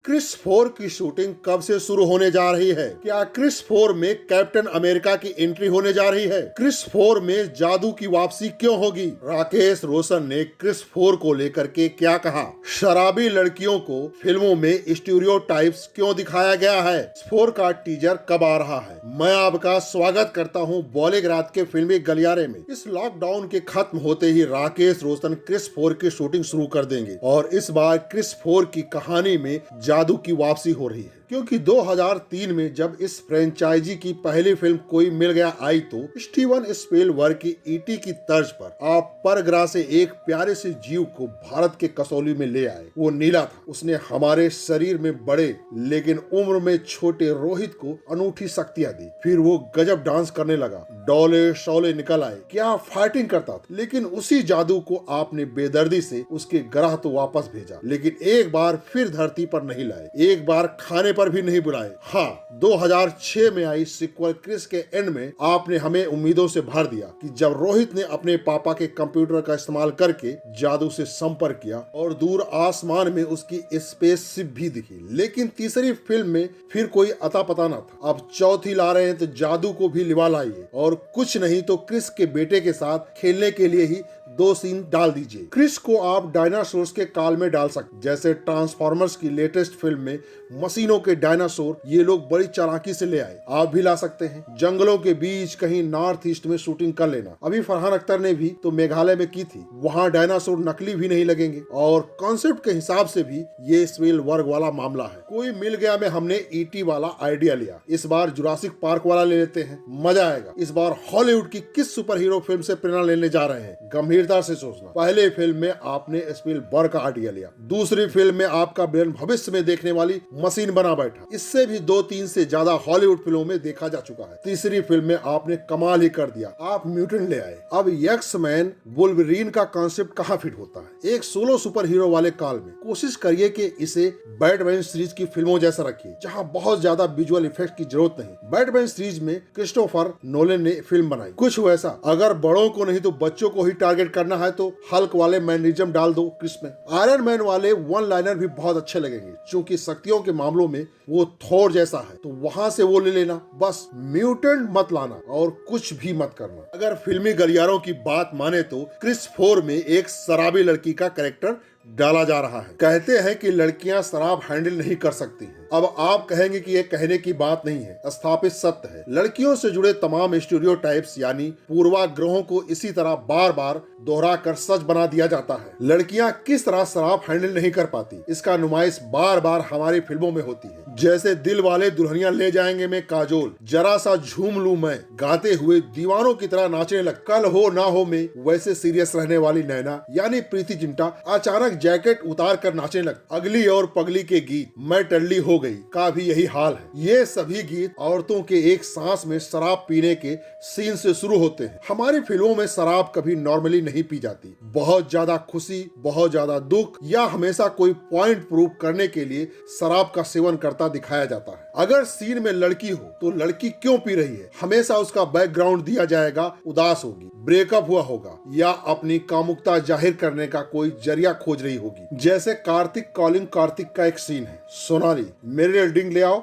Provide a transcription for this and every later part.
Chris 4 की shooting कब से शुरू होने जा रही है? क्या क्रिस 4 में कैप्टन अमेरिका की एंट्री होने जा रही है? क्रिस 4 में जादू की वापसी क्यों होगी? राकेश रोशन ने क्रिस 4 को लेकर के क्या कहा? शराबी लड़कियों को फिल्मों में स्टीरियोटाइप्स क्यों दिखाया गया है? 4 का टीजर कब आ रहा है? मैं आपका स्वागत करता हूं बॉलीग्राज के फिल्मी गलियारे में। इस लॉकडाउन के खत्म होते ही राकेश रोशन क्रिस 4 की शूटिंग शुरू कर देंगे और इस बार क्रिस 4 की कहानी में जादू की वापसी हो रही है, क्योंकि 2003 में जब इस फ्रेंचाइजी की पहली फिल्म कोई मिल गया आई तो स्टीवन स्पीलबर्ग की ईटी की तर्ज पर आप परग्रह से एक प्यारे से जीव को भारत के कसौली में ले आए। वो नीला था। उसने हमारे शरीर में बड़े लेकिन उम्र में छोटे रोहित को अनूठी शक्तियां दी। फिर वो गजब डांस करने लगा, डोले शोले निकल आए, क्या फाइटिंग करता था। लेकिन उसी जादू को आपने बेदर्दी से उसके ग्रह तो वापस भेजा, लेकिन एक बार फिर धरती पर नहीं लाए, एक बार खाने पर भी नहीं बुलाए। हाँ, 2006 में आई सीक्वल क्रिस के एंड में आपने हमें उम्मीदों से भर दिया कि जब रोहित ने अपने पापा के कंप्यूटर का इस्तेमाल करके जादू से संपर्क किया और दूर आसमान में उसकी स्पेसशिप भी दिखी। लेकिन तीसरी फिल्म में फिर कोई अता पता न था। अब चौथी ला रहे हैं तो जादू को भी लिवा लाइए और कुछ नहीं तो क्रिस के बेटे के साथ खेलने के लिए ही 2 सीन डाल दीजिए। क्रिस को आप डायनासोर्स के काल में डाल सकते, जैसे ट्रांसफॉर्मर्स की लेटेस्ट फिल्म में मशीनों के डायनासोर ये लोग बड़ी चालाकी से ले आए। आप भी ला सकते हैं। जंगलों के बीच कहीं नॉर्थ ईस्ट में शूटिंग कर लेना। अभी फरहान अख्तर ने भी तो मेघालय में की थी, वहाँ डायनासोर नकली भी नहीं लगेंगे और कॉन्सेप्ट के हिसाब से भी ये स्पीलबर्ग वाला मामला है। कोई मिल गया में हमने ईटी वाला आइडिया लिया, इस बार जुरासिक पार्क वाला ले लेते हैं, मजा आएगा। इस बार हॉलीवुड की किस सुपर हीरो फिल्म से प्रेरणा लेने जा रहे हैं? गंभीरता से सोचना। पहले फिल्म में आपने स्पीलबर्ग का आइडिया लिया, दूसरी फिल्म में आपका ब्रेन भविष्य में देखने वाली मशीन बना बैठा। इससे भी 2-3 से ज्यादा हॉलीवुड फिल्मों में देखा जा चुका है। तीसरी फिल्म में आपने कमाल ही कर दिया, आप म्यूटेंट ले आए। अब एक्स-मैन वुल्वरीन का कॉन्सेप्ट कहाँ फिट होता है एक सोलो सुपर हीरो वाले काल में? कोशिश करिए कि इसे बैटमैन सीरीज की फिल्मों जैसा रखिए, जहाँ बहुत ज्यादा विजुअल इफेक्ट की जरूरत नहीं। बैटमैन सीरीज में क्रिस्टोफर नोलन ने फिल्म बनाई, कुछ वैसा। अगर बड़ों को नहीं तो बच्चों को ही टारगेट करना है तो हल्क वाले मैनरिज्म डाल दो क्रिस में। आयरन मैन वाले वन लाइनर भी बहुत अच्छे लगेंगे, क्योंकि शक्तियों के मामलों में वो थोर जैसा है, तो वहां से वो ले लेना। बस म्यूटेंट मत लाना और कुछ भी मत करना। अगर फिल्मी गलियारों की बात माने तो क्रिस 4 में एक शराबी लड़की का कैरेक्टर डाला जा रहा है। कहते हैं कि लड़कियां शराब हैंडल नहीं कर सकती हैं। अब आप कहेंगे कि ये कहने की बात नहीं है, स्थापित सत्य है। लड़कियों से जुड़े तमाम स्टीरियोटाइप्स यानी पूर्वाग्रहों को इसी तरह बार बार दोहरा कर सच बना दिया जाता है। लड़कियां किस तरह शराब हैंडल नहीं कर पाती, इसका नुमाइश बार बार हमारी फिल्मों में होती है। जैसे दिल वाले दुल्हनिया ले जाएंगे में काजोल जरा सा झूम लूं मैं गाते हुए दीवानों की तरह नाचने लग, कल हो ना हो में वैसे सीरियस रहने वाली नैना यानी प्रीति जिंटा अचानक जैकेट उतार कर नाचने लग, अगली और पगली के गीत मैं टल्ली हो गई का भी यही हाल है। ये सभी गीत औरतों के एक सांस में शराब पीने के सीन से शुरू होते हैं। हमारी फिल्मों में शराब कभी नॉर्मली नहीं पी जाती। बहुत ज्यादा खुशी, बहुत ज्यादा दुख या हमेशा कोई पॉइंट प्रूव करने के लिए शराब का सेवन करता दिखाया जाता है। अगर सीन में लड़की हो तो लड़की क्यों पी रही है, हमेशा उसका बैकग्राउंड दिया जाएगा। उदास होगी, ब्रेकअप हुआ होगा या अपनी कामुकता जाहिर करने का कोई जरिया खोज रही होगी। जैसे कार्तिक कॉलिंग कार्तिक का एक सीन है, सोनाली मेरे लिए ड्रिंक ले आओ,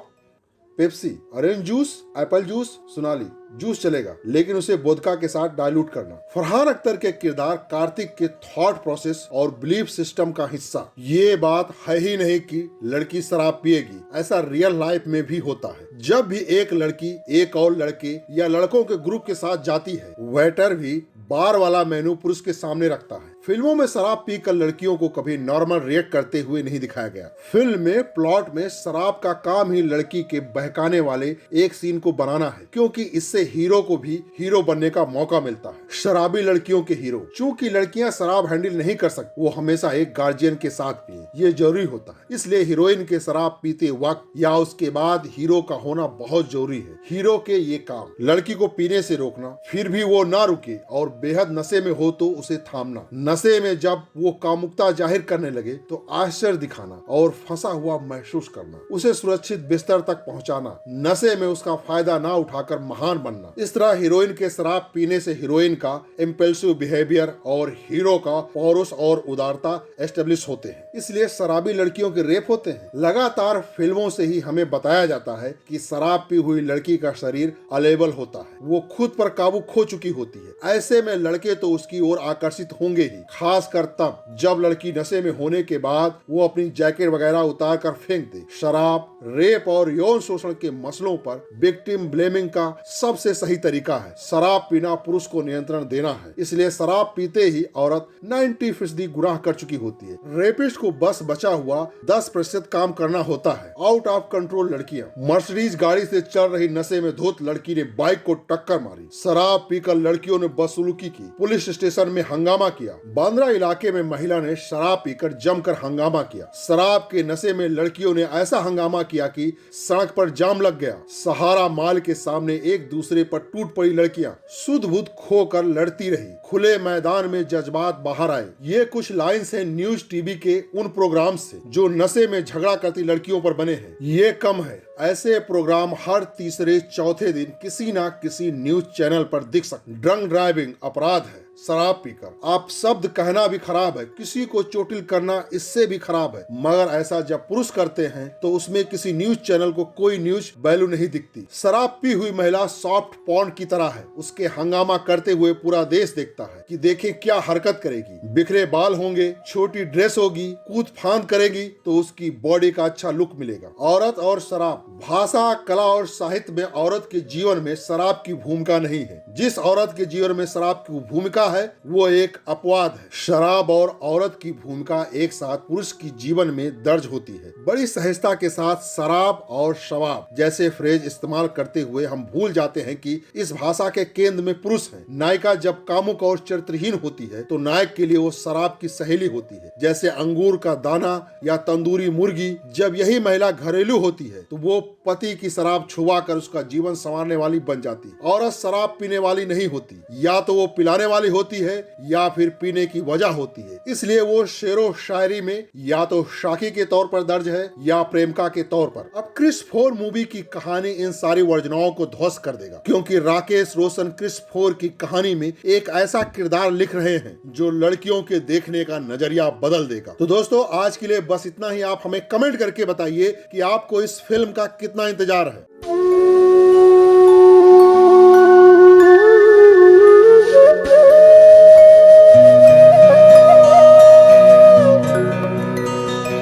Pepsi, orange juice, Apple juice, Sonali juice चलेगा लेकिन उसे वोदका के साथ डाइल्यूट करना। फरहान अख्तर के किरदार कार्तिक के थॉट प्रोसेस और बिलीफ सिस्टम का हिस्सा। ये बात है ही नहीं कि लड़की शराब पिएगी, ऐसा रियल लाइफ में भी होता है। जब भी एक लड़की एक और लड़के या लड़कों के ग्रुप के साथ जाती है, वेटर भी बार वाला मेनू पुरुष के सामने रखता है। फिल्मों में शराब पीकर लड़कियों को कभी नॉर्मल रिएक्ट करते हुए नहीं दिखाया गया। फिल्म में प्लॉट में शराब का काम ही लड़की के बहकाने वाले एक सीन को बनाना है, क्योंकि इससे हीरो को भी हीरो बनने का मौका मिलता है। शराबी लड़कियों के हीरो, चूंकि लड़कियां शराब हैंडल नहीं कर सकती, वो हमेशा एक गार्जियन के साथ पिए, ये जरूरी होता है। इसलिए हीरोइन के शराब पीते वक्त या उसके बाद हीरो का होना बहुत जरूरी है। हीरो के ये काम, लड़की को पीने से रोकना, फिर भी वो ना रुके और बेहद नशे में हो तो उसे थामना। नशे में जब वो कामुकता जाहिर करने लगे तो आश्चर्य दिखाना और फंसा हुआ महसूस करना, उसे सुरक्षित बिस्तर तक पहुंचाना, नशे में उसका फायदा ना उठाकर महान बनना। इस तरह हीरोइन के शराब पीने से हीरोइन का इम्पल्सिव बिहेवियर और हीरो का पौरुष और उदारता एस्टेब्लिश होते हैं। इसलिए शराबी लड़कियों के रेप होते हैं। लगातार फिल्मों से ही हमें बताया जाता है कि शराब पी हुई लड़की का शरीर अलेबल होता है, वो खुद पर काबू खो चुकी होती है। ऐसे में लड़के तो उसकी ओर आकर्षित होंगे ही, खासकर तब जब लड़की नशे में होने के बाद वो अपनी जैकेट वगैरह उतार कर फेंक दे। शराब, रेप और यौन शोषण के मसलों पर विक्टिम ब्लेमिंग का सबसे सही तरीका है शराब पीना पुरुष को नियंत्रण देना है। इसलिए शराब पीते ही औरत 90% गुनाह कर चुकी होती है। रेपिस्ट को बस बचा हुआ 10% काम करना होता है। आउट ऑफ कंट्रोल लड़कियां, मर्सिडीज गाड़ी से चल रही नशे में धुत लड़की ने बाइक को टक्कर मारी। शराब पीकर लड़कियों ने बदसलूकी की, पुलिस स्टेशन में हंगामा किया। बांद्रा इलाके में महिला ने शराब पीकर जमकर हंगामा किया। शराब के नशे में लड़कियों ने ऐसा हंगामा किया कि सड़क पर जाम लग गया। सहारा माल के सामने एक दूसरे पर टूट पड़ी लड़कियां सुध बुध खोकर लड़ती रही। खुले मैदान में जज्बात बाहर आए। ये कुछ लाइन्स हैं न्यूज टीवी के उन प्रोग्राम से जो नशे में झगड़ा करती लड़कियों पर बने हैं। ये कम है, ऐसे प्रोग्राम हर तीसरे चौथे दिन किसी ना किसी न्यूज चैनल पर दिख सकते। ड्रंक ड्राइविंग अपराध है, शराब पीकर आप शब्द कहना भी खराब है, किसी को चोटिल करना इससे भी खराब है। मगर ऐसा जब पुरुष करते हैं तो उसमें किसी न्यूज चैनल को कोई न्यूज वैल्यू नहीं दिखती। शराब पी हुई महिला सॉफ्ट पॉर्न की तरह है, उसके हंगामा करते हुए पूरा देश देखता है कि देखें क्या हरकत करेगी। बिखरे बाल होंगे, छोटी ड्रेस होगी, कूद फांद करेगी तो उसकी बॉडी का अच्छा लुक मिलेगा। औरत और शराब, भाषा, कला और साहित्य में औरत के जीवन में शराब की भूमिका नहीं है। जिस औरत के जीवन में शराब की भूमिका है वो एक अपवाद है। शराब और औरत की भूमिका एक साथ पुरुष की जीवन में दर्ज होती है। बड़ी सहजता के साथ शराब और शवाब जैसे फ्रेज इस्तेमाल करते हुए हम भूल जाते हैं कि इस भाषा के केंद्र में पुरुष है। नायिका जब कामुक और चरित्रहीन होती है तो नायक के लिए वो शराब की सहेली होती है। जैसे अंगूर का दाना या तंदूरी मुर्गी। जब यही महिला घरेलू होती है तो वो पति की शराब छुआ कर उसका जीवन संवारने वाली बन जाती है। औरत शराब पीने वाली नहीं होती, या तो वो पिलाने वाली होती है या फिर पीने की वजह होती है। इसलिए वो शेरो शायरी में या तो शाकी के तौर पर दर्ज है या प्रेमिका के तौर पर। अब क्रिस 4 मूवी की कहानी इन सारी वर्जनाओं को ध्वस्त कर देगा, क्योंकि राकेश रोशन क्रिस 4 की कहानी में एक ऐसा किरदार लिख रहे हैं जो लड़कियों के देखने का नजरिया बदल देगा। तो दोस्तों आज के लिए बस इतना ही। आप हमें कमेंट करके बताइए कि आपको इस फिल्म का कितना इंतजार है।